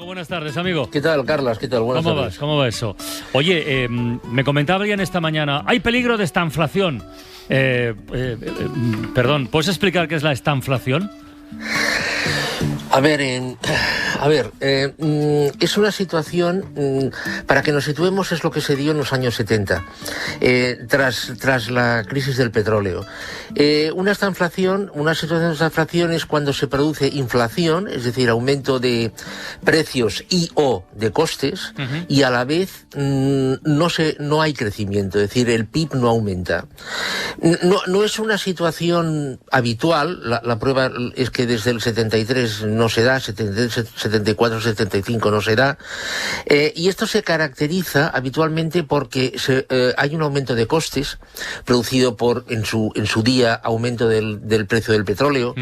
Buenas tardes, amigo. ¿Qué tal, Carlas? ¿Qué tal? Buenas tardes. ¿Cómo va eso? Oye, me comentaba alguien esta mañana, hay peligro de estanflación. Perdón, ¿puedes explicar qué es la estanflación? A ver, es una situación, para que nos situemos, es lo que se dio en los años 70, tras la crisis del petróleo. Una situación de estanflación es cuando se produce inflación, es decir, aumento de precios y o de costes, y a la vez no hay crecimiento, es decir, el PIB no aumenta. No es una situación habitual, la prueba es que desde el 73 no se da, 74, 75 no se da, y esto se caracteriza habitualmente porque hay un aumento de costes producido por, en su día, aumento del precio del petróleo,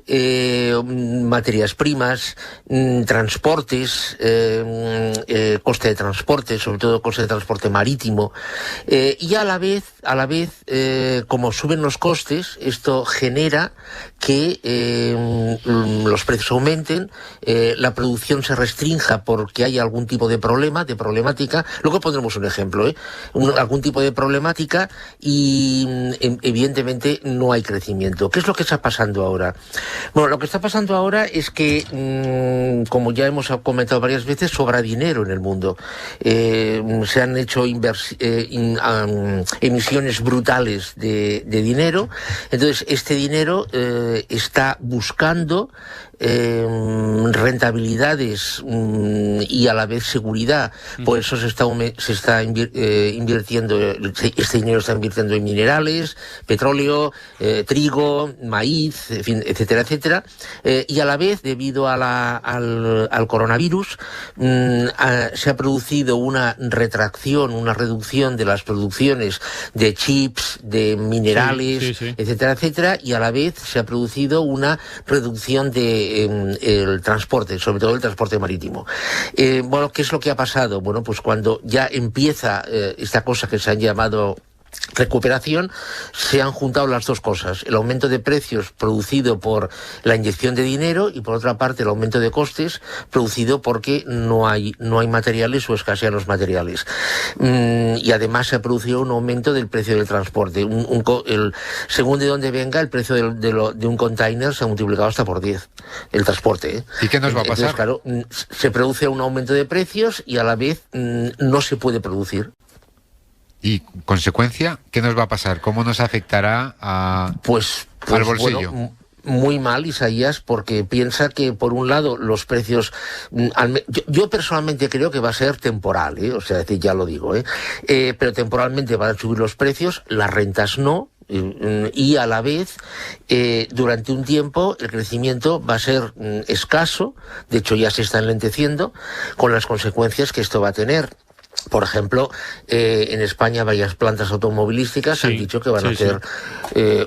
materias primas, transportes, coste de transporte, sobre todo coste de transporte marítimo, y a la vez, como suben los costes, esto genera que los precios aumenten, la producción se restrinja porque hay algún tipo de problemática. Luego pondremos un ejemplo, algún tipo de problemática y evidentemente no hay crecimiento. ¿Qué es lo que está pasando ahora? Bueno, lo que está pasando ahora es que, como ya hemos comentado varias veces, sobra dinero en el mundo. Se han hecho emisiones brutales de dinero. Entonces, este dinero está buscando rentabilidades y a la vez seguridad. Por eso se está invirtiendo, este dinero está invirtiendo en minerales, petróleo, trigo, maíz, en fin, etcétera, etcétera. Y a la vez, debido al coronavirus, se ha producido una reducción de las producciones de chips, de minerales, etcétera, etcétera, y a la vez se ha producido una reducción de el transporte, sobre todo el transporte marítimo. Bueno, ¿qué es lo que ha pasado? Bueno, pues cuando ya empieza esta cosa que se han llamado recuperación, se han juntado las dos cosas: el aumento de precios producido por la inyección de dinero y, por otra parte, el aumento de costes producido porque no hay materiales o escasean los materiales. Y además se ha producido un aumento del precio del transporte. Según de dónde venga, el precio de un container se ha multiplicado hasta por 10, el transporte. ¿Y qué nos va a pasar? Entonces, claro, se produce un aumento de precios y a la vez no se puede producir. ¿Y consecuencia? ¿Qué nos va a pasar? ¿Cómo nos afectará al bolsillo? Bueno, muy mal, Isaías, porque piensa que, por un lado, los precios... Yo personalmente creo que va a ser temporal, o sea, es decir, ya lo digo, pero temporalmente van a subir los precios, las rentas no, y a la vez, durante un tiempo, el crecimiento va a ser escaso. De hecho, ya se está enlenteciendo, con las consecuencias que esto va a tener. Por ejemplo, en España varias plantas automovilísticas han dicho que van a hacer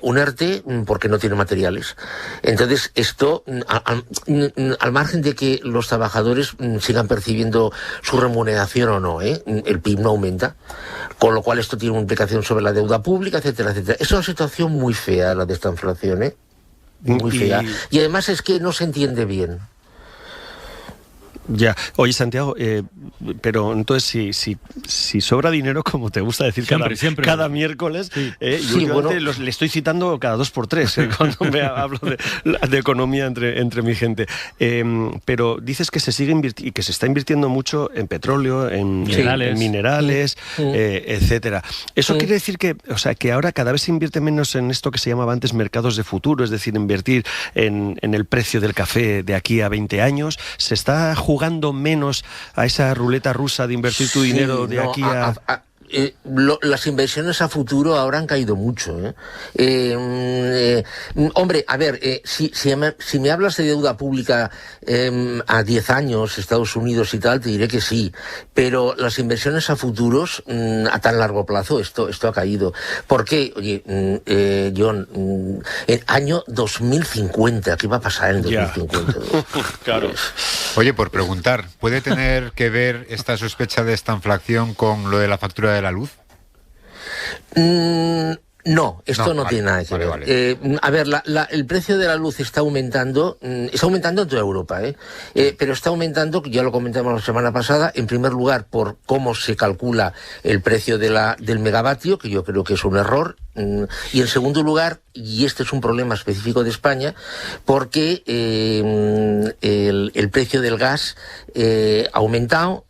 un ERTE porque no tienen materiales. Entonces, esto, al margen de que los trabajadores sigan percibiendo su remuneración o no, el PIB no aumenta, con lo cual esto tiene una implicación sobre la deuda pública, etcétera, etcétera. Es una situación muy fea la de esta inflación, muy fea. Y además es que no se entiende bien. Ya, oye, Santiago, pero entonces si sobra dinero, como te gusta decir siempre. Cada miércoles, yo le estoy citando cada 2 por 3 cuando me hablo de economía entre mi gente. Pero dices que se sigue y que se está invirtiendo mucho en petróleo, en minerales, etcétera. Eso quiere decir que ahora cada vez se invierte menos en esto que se llamaba antes mercados de futuro, es decir, invertir en el precio del café de aquí a 20 años. Se está jugando menos a esa ruleta rusa de invertir tu dinero de aquí a... Las inversiones a futuro ahora han caído mucho. Hombre, a ver, si me hablas de deuda pública a 10 años, Estados Unidos y tal, te diré que sí. Pero las inversiones a futuros, a tan largo plazo, esto ha caído. ¿Por qué? Oye, John, el año 2050, ¿qué va a pasar en 2050? Claro. Oye, por preguntar, ¿puede tener que ver esta sospecha de esta inflación con lo de la factura de la luz? No, esto no tiene nada que ver. Vale. A ver, el precio de la luz está aumentando en toda Europa, pero está aumentando, ya lo comentamos la semana pasada, en primer lugar por cómo se calcula el precio del megavatio, que yo creo que es un error, y en segundo lugar, y este es un problema específico de España, porque el precio del gas ha aumentado,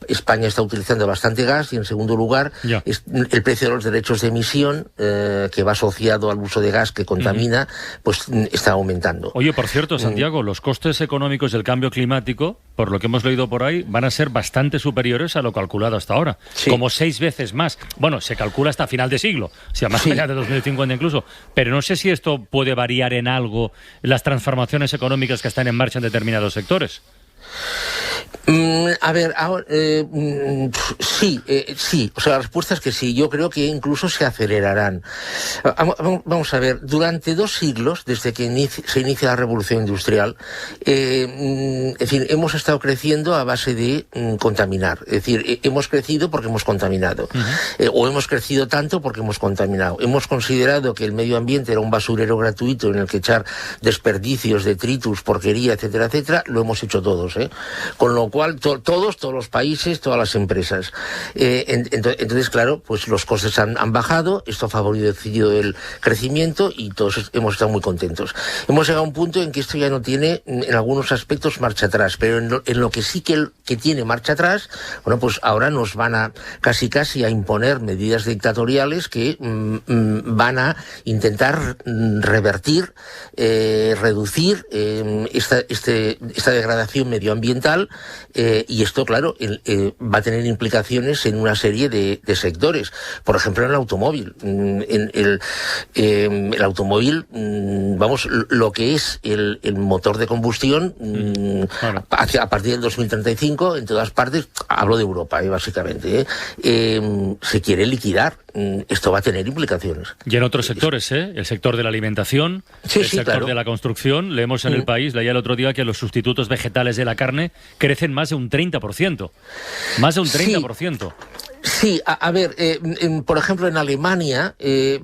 España está utilizando bastante gas, y en segundo lugar, el precio de los derechos de emisión, que va asociado al uso de gas que contamina, pues está aumentando. Oye, por cierto, Santiago, los costes económicos del cambio climático, por lo que hemos leído por ahí, van a ser bastante superiores a lo calculado hasta ahora. Sí. Como 6 veces más. Bueno, se calcula hasta final de siglo, o sea, más allá de 2050 incluso. Pero no sé si esto puede variar en algo las transformaciones económicas que están en marcha en determinados sectores. A ver, ahora, sí, o sea, la respuesta es que sí, yo creo que incluso se acelerarán. Vamos a ver, durante 2 siglos, desde que se inicia la revolución industrial, en fin, hemos estado creciendo a base de contaminar, es decir, hemos crecido porque hemos contaminado, o hemos crecido tanto porque hemos contaminado. Hemos considerado que el medio ambiente era un basurero gratuito en el que echar desperdicios, detritus, porquería, etcétera, etcétera, lo hemos hecho todos, con lo cual todos los países, todas las empresas. Entonces, claro, pues los costes han bajado, esto ha favorecido el crecimiento y todos hemos estado muy contentos. Hemos llegado a un punto en que esto ya no tiene, en algunos aspectos, marcha atrás, pero en lo que sí que tiene marcha atrás, bueno, pues ahora nos van a casi a imponer medidas dictatoriales que van a intentar revertir, reducir esta degradación medioambiental, y esto, claro, va a tener implicaciones en una serie de sectores. Por ejemplo, en el automóvil. El automóvil, vamos, lo que es el motor de combustión, a partir del 2035, en todas partes, hablo de Europa, básicamente, se quiere liquidar. Esto va a tener implicaciones. Y en otros sectores, el sector de la alimentación, el sector de la construcción, leemos en el país, leía el otro día que los sustitutos vegetales de la carne crecen más de un 30%. Más de un 30%. Sí, a ver, por ejemplo, en Alemania,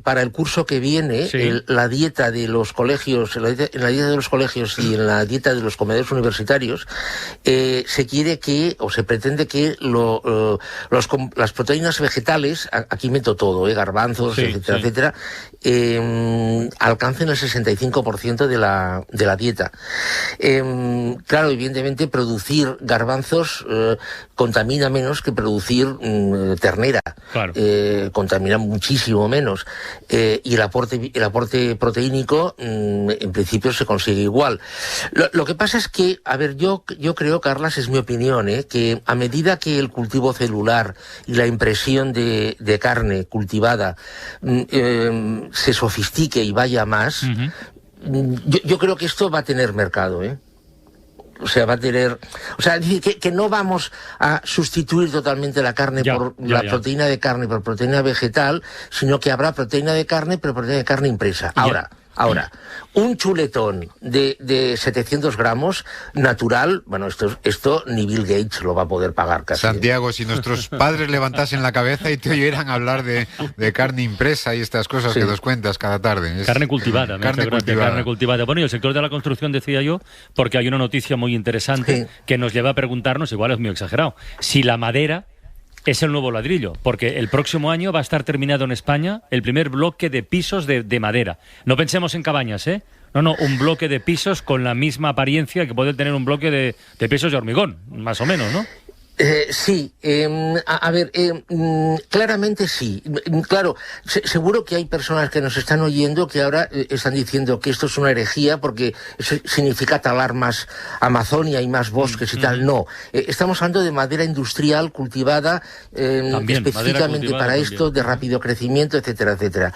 para el curso que viene, la dieta de los colegios, en la dieta de los colegios y en la dieta de los comedores universitarios, se quiere que, o se pretende que las proteínas vegetales, aquí meto todo, garbanzos, etcétera, etcétera, alcancen el 65% de la dieta. Claro, evidentemente, producir garbanzos contamina menos que producir ternera. Claro. Contamina muchísimo menos. Y el aporte proteínico, en principio, se consigue igual. Lo que pasa es que, a ver, yo creo, Carlas, es mi opinión, que a medida que el cultivo celular y la impresión de carne cultivada se sofistique y vaya más, yo creo que esto va a tener mercado, O sea, va a tener... O sea, que no vamos a sustituir totalmente la carne proteína de carne por proteína vegetal, sino que habrá proteína de carne, pero proteína de carne impresa. Ahora, un chuletón de 700 gramos natural, bueno, esto ni Bill Gates lo va a poder pagar casi. Santiago, si nuestros padres levantasen la cabeza y te oyeran hablar de carne impresa y estas cosas que nos cuentas cada tarde. Carne cultivada. Carne cultivada. Bueno, y el sector de la construcción, decía yo, porque hay una noticia muy interesante que nos lleva a preguntarnos, igual es muy exagerado, si la madera es el nuevo ladrillo, porque el próximo año va a estar terminado en España el primer bloque de pisos de madera. No pensemos en cabañas, No, un bloque de pisos con la misma apariencia que puede tener un bloque de pisos de hormigón, más o menos, ¿no? Sí, a ver, claramente sí. Claro, seguro que hay personas que nos están oyendo que ahora están diciendo que esto es una herejía porque eso significa talar más Amazonia y más bosques y tal. No, estamos hablando de madera industrial cultivada específicamente para esto, de rápido crecimiento, etcétera, etcétera.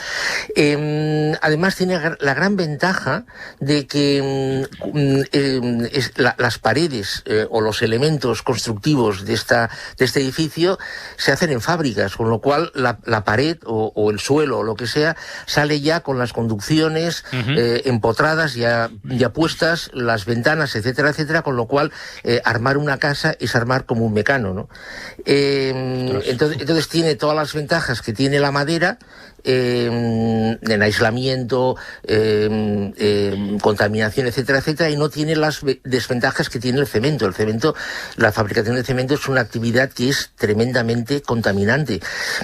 Además tiene la gran ventaja de que las paredes o los elementos constructivos de este edificio se hacen en fábricas, con lo cual la pared o el suelo o lo que sea sale ya con las conducciones empotradas, ya puestas, las ventanas, etcétera, etcétera, con lo cual armar una casa es armar como un mecano, ¿no? Entonces tiene todas las ventajas que tiene la madera, en aislamiento, contaminación, etcétera, etcétera, y no tiene las desventajas que tiene el cemento. El cemento, la fabricación de cemento es una actividad que es tremendamente contaminante.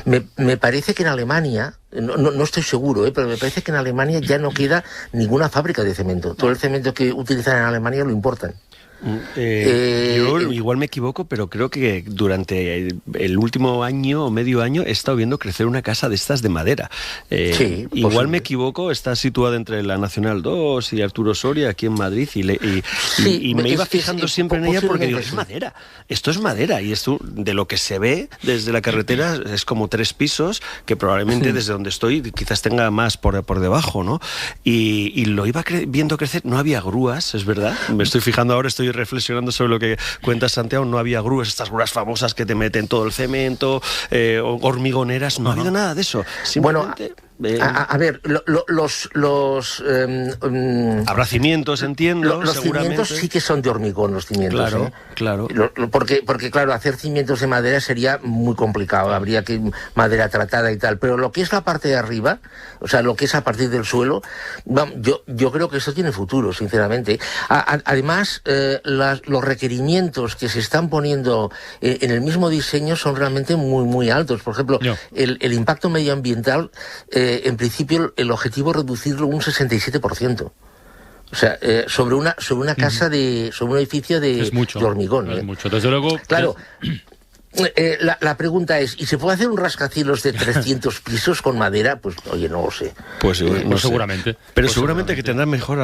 Me parece que en Alemania, no estoy seguro, pero me parece que en Alemania ya no queda ninguna fábrica de cemento. Todo el cemento que utilizan en Alemania lo importan. Yo igual me equivoco, pero creo que durante el último año o medio año he estado viendo crecer una casa de estas de madera. Sí, igual me equivoco, está situada entre la Nacional 2 y Arturo Soria aquí en Madrid y me iba fijando siempre en ella porque digo, es madera, esto es madera, y esto de lo que se ve desde la carretera es como 3 pisos que probablemente desde donde estoy quizás tenga más por debajo, ¿no? Y lo iba viendo crecer, no había grúas, es verdad, me estoy fijando ahora, estoy reflexionando sobre lo que cuenta Santiago, no había grúas, estas grúas famosas que te meten todo el cemento, hormigoneras, no ha habido nada de eso. Simplemente... Bueno, a ver, habrá cimientos, entiendo. Los cimientos sí que son de hormigón, los cimientos. Claro, claro. Porque, claro, hacer cimientos de madera sería muy complicado, habría que madera tratada y tal. Pero lo que es la parte de arriba, o sea, lo que es a partir del suelo, yo creo que eso tiene futuro, sinceramente. Además, los requerimientos que se están poniendo en el mismo diseño son realmente muy, muy altos. Por ejemplo, el impacto medioambiental... en principio el objetivo es reducirlo un 67%. O sea, sobre una casa sobre un edificio de hormigón. Es mucho, desde luego. Claro. La pregunta es, ¿y se puede hacer un rascacielos de 300 pisos con madera? Pues, oye, no lo sé. Pues no seguramente. Pero seguramente que tendrán mejor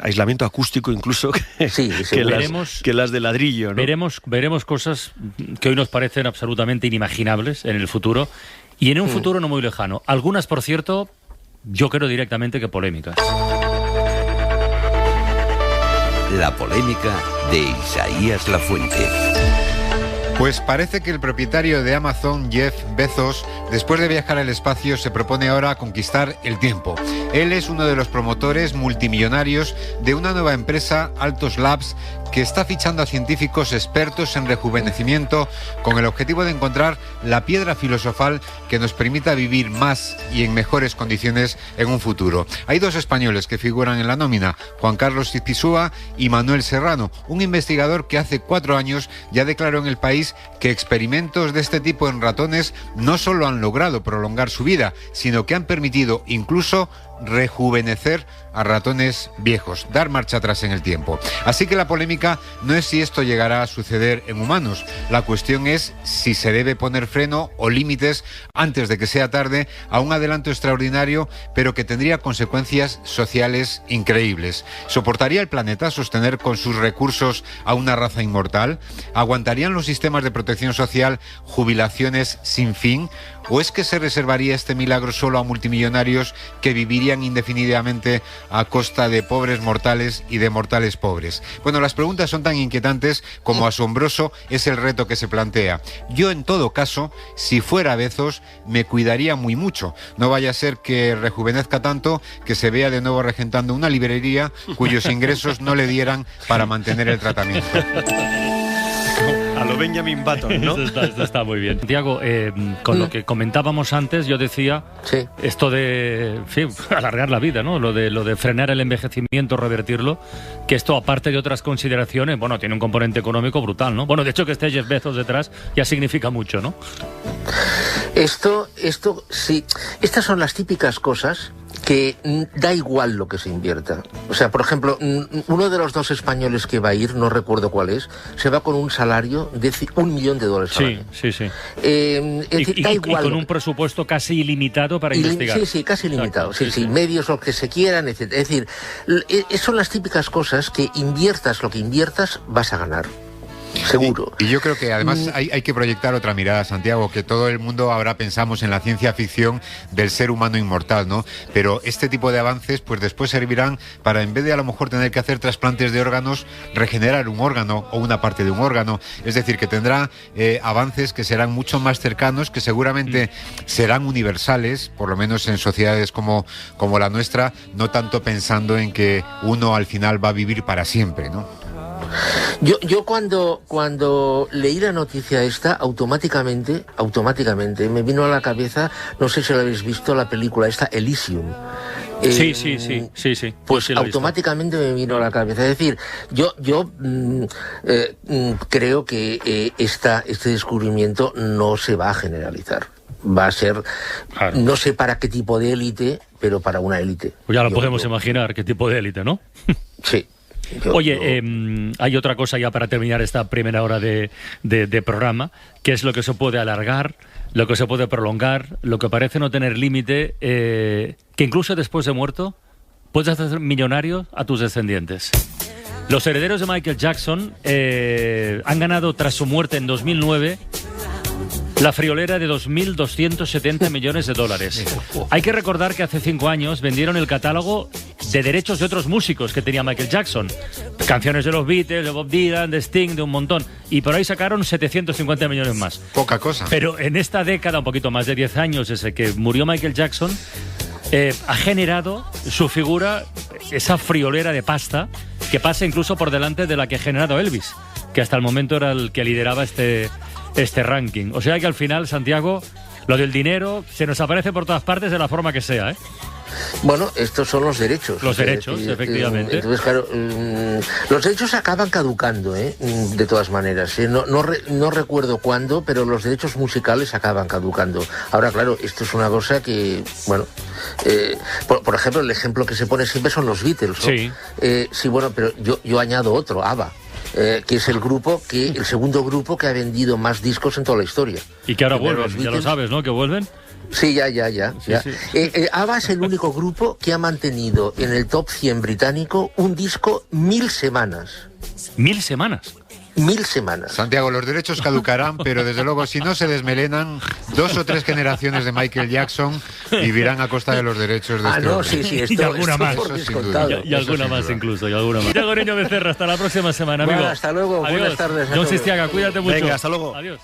aislamiento acústico incluso que las de ladrillo, ¿no? Veremos cosas que hoy nos parecen absolutamente inimaginables en el futuro. Y en un futuro no muy lejano. Algunas, por cierto, yo creo directamente que polémicas. La polémica de Isaías Lafuente. Pues parece que el propietario de Amazon, Jeff Bezos, después de viajar al espacio, se propone ahora conquistar el tiempo. Él es uno de los promotores multimillonarios de una nueva empresa, Altos Labs, que está fichando a científicos expertos en rejuvenecimiento con el objetivo de encontrar la piedra filosofal que nos permita vivir más y en mejores condiciones en un futuro. Hay 2 españoles que figuran en la nómina, Juan Carlos Izpisúa y Manuel Serrano, un investigador que hace 4 años ya declaró en El País que experimentos de este tipo en ratones no solo han logrado prolongar su vida, sino que han permitido incluso rejuvenecer a ratones viejos, dar marcha atrás en el tiempo. Así que la polémica no es si esto llegará a suceder en humanos, la cuestión es si se debe poner freno o límites antes de que sea tarde a un adelanto extraordinario, pero que tendría consecuencias sociales increíbles. ¿Soportaría el planeta sostener con sus recursos a una raza inmortal? ¿Aguantarían los sistemas de protección social jubilaciones sin fin? ¿O es que se reservaría este milagro solo a multimillonarios que vivirían indefinidamente a costa de pobres mortales y de mortales pobres? Bueno, las preguntas son tan inquietantes como asombroso es el reto que se plantea. Yo, en todo caso, si fuera Bezos, me cuidaría muy mucho. No vaya a ser que rejuvenezca tanto que se vea de nuevo regentando una librería cuyos ingresos no le dieran para mantener el tratamiento. A lo Benjamin Button, ¿no? Esto está muy bien. Santiago, con lo que comentábamos antes, yo decía esto de alargar la vida, ¿no? Lo de frenar el envejecimiento, revertirlo, que esto, aparte de otras consideraciones, bueno, tiene un componente económico brutal, ¿no? Bueno, de hecho, que esté Jeff Bezos detrás ya significa mucho, ¿no? Esto sí. Estas son las típicas cosas que da igual lo que se invierta. O sea, por ejemplo, uno de los 2 españoles que va a ir, no recuerdo cuál es, se va con un salario de $1 millón al año. Sí. Da igual. Y con un presupuesto casi ilimitado para investigar. Sí, casi ilimitado. Sí, medios los que se quieran, etc. Es decir, son las típicas cosas que inviertas lo que inviertas, vas a ganar. Seguro. Y yo creo que además hay que proyectar otra mirada, Santiago, que todo el mundo ahora pensamos en la ciencia ficción del ser humano inmortal, ¿no? Pero este tipo de avances pues después servirán para, en vez de a lo mejor tener que hacer trasplantes de órganos, regenerar un órgano o una parte de un órgano. Es decir, que tendrá avances que serán mucho más cercanos, que seguramente serán universales, por lo menos en sociedades como la nuestra, no tanto pensando en que uno al final va a vivir para siempre, ¿no? Yo cuando leí la noticia esta, automáticamente me vino a la cabeza, no sé si lo habéis visto, la película esta, Elysium. Sí. Pues sí, automáticamente me vino a la cabeza. Es decir, yo creo que este descubrimiento no se va a generalizar. Va a ser, claro, no sé para qué tipo de élite, pero para una élite. Pues ya lo podemos imaginar, qué tipo de élite, ¿no? Sí. Oye, hay otra cosa ya para terminar esta primera hora de programa, que es lo que se puede alargar, lo que se puede prolongar, lo que parece no tener límite, que incluso después de muerto puedes hacer millonarios a tus descendientes. Los herederos de Michael Jackson han ganado tras su muerte en 2009 la friolera de 2.270 millones de dólares. Hay que recordar que hace 5 años vendieron el catálogo de derechos de otros músicos que tenía Michael Jackson. Canciones de los Beatles, de Bob Dylan, de Sting, de un montón. Y por ahí sacaron 750 millones más. Poca cosa. Pero en esta década, un poquito más de 10 años, desde que murió Michael Jackson, ha generado su figura, esa friolera de pasta, que pasa incluso por delante de la que ha generado Elvis, que hasta el momento era el que lideraba este ranking. O sea que al final, Santiago, lo del dinero se nos aparece por todas partes de la forma que sea, ¿eh? Bueno, estos son los derechos. Los derechos, efectivamente. Entonces, claro, los derechos acaban caducando, de todas maneras. No recuerdo cuándo, pero los derechos musicales acaban caducando. Ahora, claro, esto es una cosa que, bueno, por ejemplo, el ejemplo que se pone siempre son los Beatles, ¿no? Sí. Sí, bueno, pero yo añado otro, ABBA. Que es el segundo grupo que ha vendido más discos en toda la historia. Y que ahora vuelven, ya lo sabes, ¿no? Que vuelven. Sí, ya. Sí. ABBA es el único grupo que ha mantenido en el top 100 británico un disco 1000 semanas. ¿1000 semanas? 1000 semanas. Santiago, los derechos caducarán, pero desde luego, si no se desmelenan, 2 o 3 generaciones de Michael Jackson vivirán a costa de los derechos de no, sí, esto, y alguna más. Y alguna más incluso, y alguna más. Santiago Niño Becerra, hasta la próxima semana, amigo. Bueno, hasta luego, adiós. buenas tardes. Jon Sistiaga, cuídate mucho. Venga, hasta luego. Adiós.